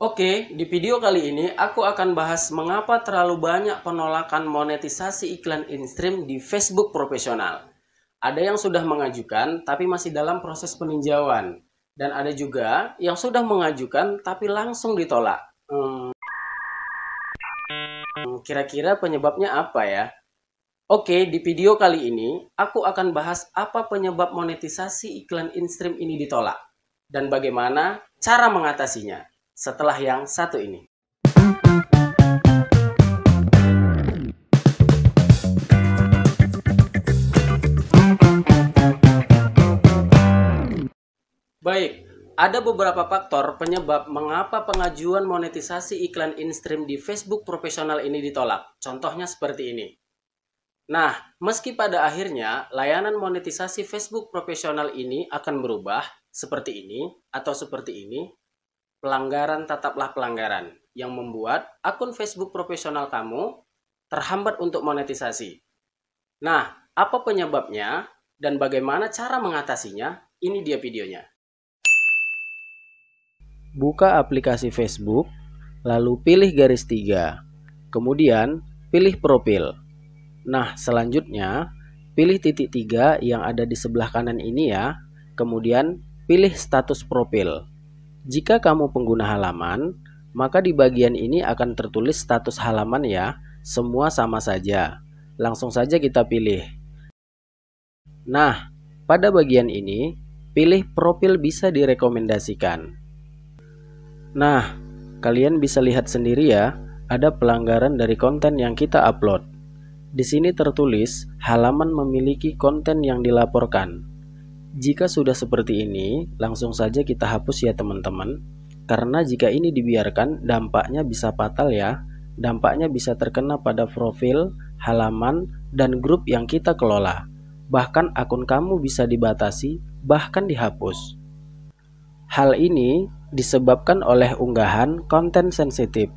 Oke, di video kali ini aku akan bahas mengapa terlalu banyak penolakan monetisasi iklan in-stream di Facebook profesional. Ada yang sudah mengajukan tapi masih dalam proses peninjauan. Dan ada juga yang sudah mengajukan tapi langsung ditolak. Kira-kira penyebabnya apa ya? Oke, di video kali ini aku akan bahas apa penyebab monetisasi iklan in-stream ini ditolak. Dan bagaimana cara mengatasinya setelah yang satu ini. Baik, ada beberapa faktor penyebab mengapa pengajuan monetisasi iklan in-stream di Facebook profesional ini ditolak. Contohnya seperti ini. Nah, meski pada akhirnya layanan monetisasi Facebook profesional ini akan berubah seperti ini atau seperti ini, pelanggaran tetaplah pelanggaran yang membuat akun Facebook profesional kamu terhambat untuk monetisasi. Nah, apa penyebabnya dan bagaimana cara mengatasinya? Ini dia videonya. Buka aplikasi Facebook, lalu pilih garis 3, kemudian pilih profil. Nah, selanjutnya pilih titik 3 yang ada di sebelah kanan ini ya, kemudian pilih status profil. Jika kamu pengguna halaman, maka di bagian ini akan tertulis status halaman ya, semua sama saja. Langsung saja kita pilih. Nah, pada bagian ini, pilih profil bisa direkomendasikan. Nah, kalian bisa lihat sendiri ya, ada pelanggaran dari konten yang kita upload. Di sini tertulis halaman memiliki konten yang dilaporkan. Jika sudah seperti ini, langsung saja kita hapus ya teman-teman. Karena jika ini dibiarkan, dampaknya bisa fatal ya. Dampaknya bisa terkena pada profil, halaman, dan grup yang kita kelola. Bahkan akun kamu bisa dibatasi, bahkan dihapus. Hal ini disebabkan oleh unggahan konten sensitif.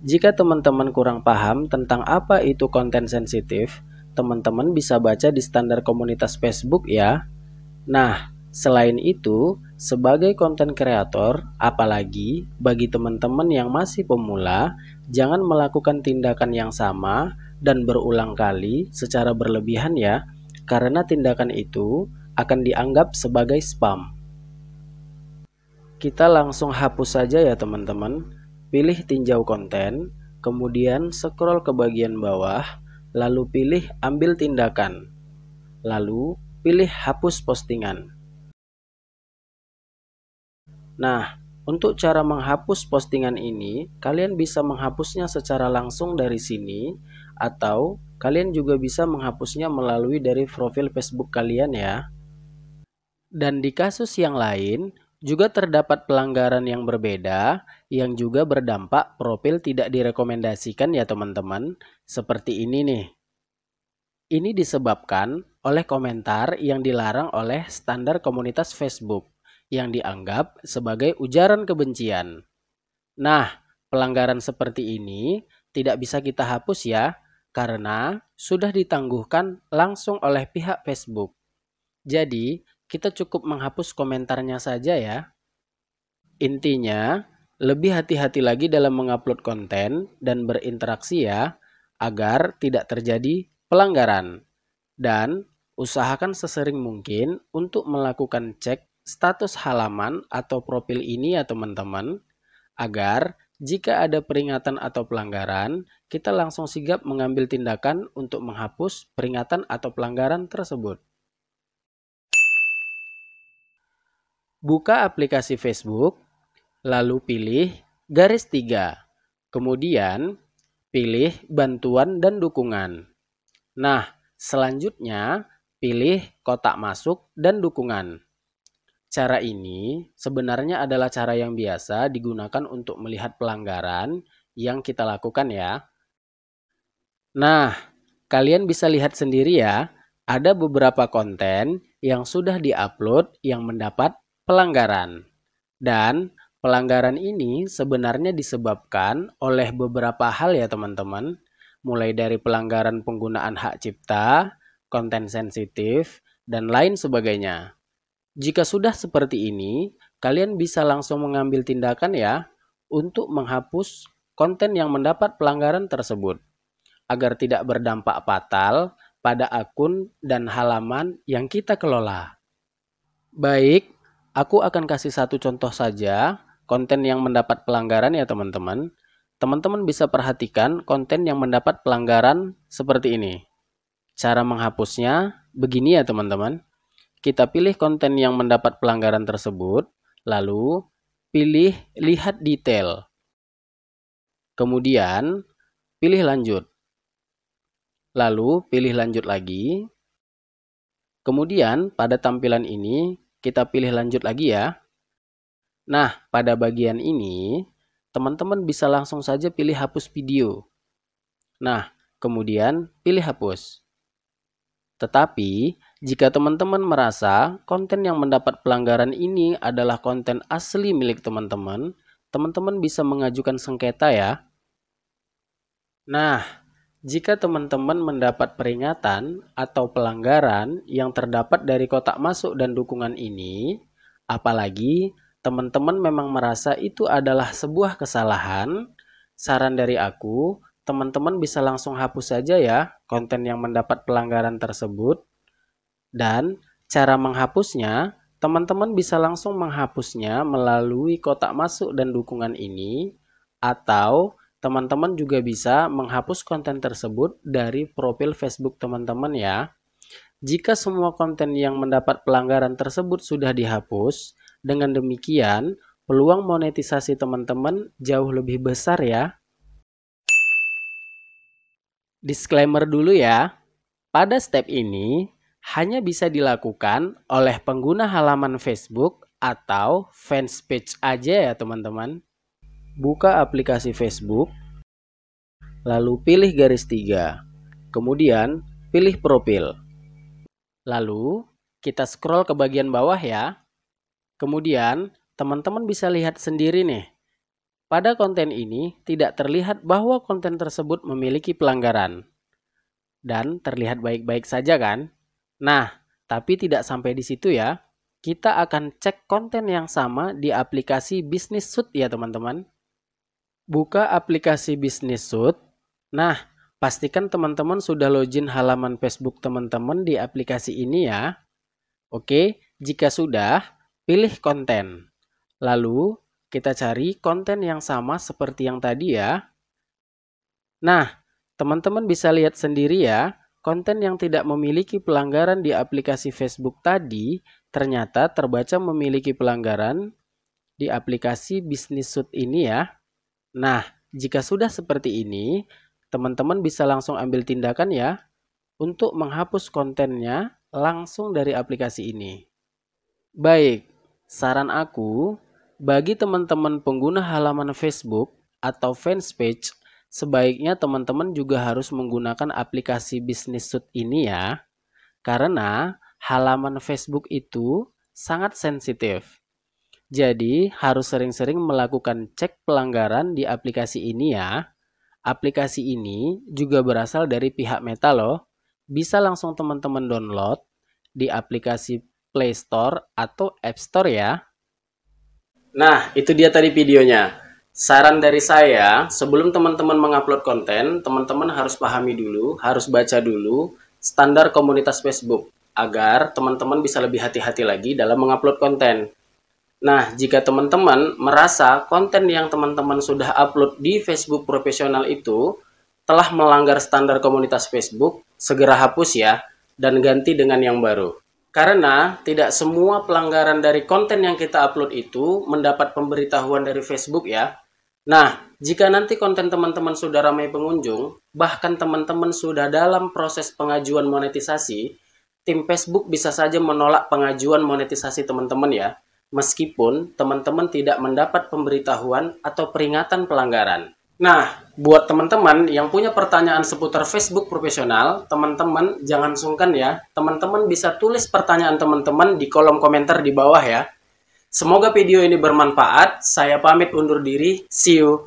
Jika teman-teman kurang paham tentang apa itu konten sensitif, teman-teman bisa baca di standar komunitas Facebook ya. Nah, selain itu, sebagai konten kreator, apalagi bagi teman-teman yang masih pemula, jangan melakukan tindakan yang sama dan berulang kali secara berlebihan ya, karena tindakan itu akan dianggap sebagai spam. Kita langsung hapus saja ya teman-teman. Pilih tinjau konten, kemudian scroll ke bagian bawah, lalu pilih ambil tindakan. Lalu pilih hapus postingan. Nah, untuk cara menghapus postingan ini, kalian bisa menghapusnya secara langsung dari sini, atau kalian juga bisa menghapusnya melalui dari profil Facebook kalian ya. Dan di kasus yang lain, juga terdapat pelanggaran yang berbeda yang juga berdampak profil tidak direkomendasikan ya teman-teman. Seperti ini nih. Ini disebabkan oleh komentar yang dilarang oleh standar komunitas Facebook yang dianggap sebagai ujaran kebencian. Nah, pelanggaran seperti ini tidak bisa kita hapus ya, karena sudah ditangguhkan langsung oleh pihak Facebook. Jadi, kita cukup menghapus komentarnya saja ya. Intinya, lebih hati-hati lagi dalam mengupload konten dan berinteraksi ya, agar tidak terjadi pelanggaran. Dan usahakan sesering mungkin untuk melakukan cek status halaman atau profil ini ya teman-teman, agar jika ada peringatan atau pelanggaran, kita langsung sigap mengambil tindakan untuk menghapus peringatan atau pelanggaran tersebut. Buka aplikasi Facebook, lalu pilih garis 3, kemudian pilih bantuan dan dukungan. Nah, selanjutnya pilih kotak masuk dan dukungan. Cara ini sebenarnya adalah cara yang biasa digunakan untuk melihat pelanggaran yang kita lakukan ya. Nah, kalian bisa lihat sendiri ya, ada beberapa konten yang sudah diupload yang mendapat pelanggaran. Dan pelanggaran ini sebenarnya disebabkan oleh beberapa hal ya teman-teman. Mulai dari pelanggaran penggunaan hak cipta, konten sensitif, dan lain sebagainya. Jika sudah seperti ini, kalian bisa langsung mengambil tindakan ya untuk menghapus konten yang mendapat pelanggaran tersebut, agar tidak berdampak fatal pada akun dan halaman yang kita kelola. Baik, aku akan kasih satu contoh saja konten yang mendapat pelanggaran ya teman-teman. Teman-teman bisa perhatikan konten yang mendapat pelanggaran seperti ini. Cara menghapusnya begini ya teman-teman. Kita pilih konten yang mendapat pelanggaran tersebut, lalu pilih lihat detail. Kemudian pilih lanjut. Lalu pilih lanjut lagi. Kemudian pada tampilan ini kita pilih lanjut lagi ya. Nah, pada bagian ini teman-teman bisa langsung saja pilih hapus video. Nah, kemudian pilih hapus. Tetapi, jika teman-teman merasa konten yang mendapat pelanggaran ini adalah konten asli milik teman-teman, teman-teman bisa mengajukan sengketa ya. Nah, jika teman-teman mendapat peringatan atau pelanggaran yang terdapat dari kotak masuk dan dukungan ini, apalagi teman-teman memang merasa itu adalah sebuah kesalahan, saran dari aku, teman-teman bisa langsung hapus saja ya konten yang mendapat pelanggaran tersebut. Dan cara menghapusnya, teman-teman bisa langsung menghapusnya melalui kotak masuk dan dukungan ini, atau teman-teman juga bisa menghapus konten tersebut dari profil Facebook teman-teman ya. Jika semua konten yang mendapat pelanggaran tersebut sudah dihapus, dengan demikian peluang monetisasi teman-teman jauh lebih besar ya. Disclaimer dulu ya, pada step ini hanya bisa dilakukan oleh pengguna halaman Facebook atau fanspage aja ya teman-teman. Buka aplikasi Facebook, lalu pilih garis 3, kemudian pilih profil. Lalu kita scroll ke bagian bawah ya. Kemudian teman-teman bisa lihat sendiri nih. Pada konten ini tidak terlihat bahwa konten tersebut memiliki pelanggaran. Dan terlihat baik-baik saja kan? Nah, tapi tidak sampai di situ ya. Kita akan cek konten yang sama di aplikasi Business Suite ya teman-teman. Buka aplikasi Business Suite. Nah, pastikan teman-teman sudah login halaman Facebook teman-teman di aplikasi ini ya. Oke, jika sudah, pilih konten. Lalu, kita cari konten yang sama seperti yang tadi ya. Nah, teman-teman bisa lihat sendiri ya, konten yang tidak memiliki pelanggaran di aplikasi Facebook tadi ternyata terbaca memiliki pelanggaran di aplikasi Business Suite ini ya. Nah, jika sudah seperti ini, teman-teman bisa langsung ambil tindakan ya untuk menghapus kontennya langsung dari aplikasi ini. Baik, saran aku bagi teman-teman pengguna halaman Facebook atau fanspage, sebaiknya teman-teman juga harus menggunakan aplikasi Business Suite ini ya. Karena halaman Facebook itu sangat sensitif. Jadi harus sering-sering melakukan cek pelanggaran di aplikasi ini ya. Aplikasi ini juga berasal dari pihak Meta loh. Bisa langsung teman-teman download di aplikasi Play Store atau App Store ya. Nah, itu dia tadi videonya. Saran dari saya, sebelum teman-teman mengupload konten, teman-teman harus pahami dulu, harus baca dulu standar komunitas Facebook agar teman-teman bisa lebih hati-hati lagi dalam mengupload konten. Nah, jika teman-teman merasa konten yang teman-teman sudah upload di Facebook profesional itu telah melanggar standar komunitas Facebook, segera hapus ya, dan ganti dengan yang baru. Karena tidak semua pelanggaran dari konten yang kita upload itu mendapat pemberitahuan dari Facebook ya. Nah, jika nanti konten teman-teman sudah ramai pengunjung, bahkan teman-teman sudah dalam proses pengajuan monetisasi, tim Facebook bisa saja menolak pengajuan monetisasi teman-teman ya. Meskipun teman-teman tidak mendapat pemberitahuan atau peringatan pelanggaran. Nah, buat teman-teman yang punya pertanyaan seputar Facebook profesional, teman-teman jangan sungkan ya. Teman-teman bisa tulis pertanyaan teman-teman di kolom komentar di bawah ya. Semoga video ini bermanfaat. Saya pamit undur diri. See you.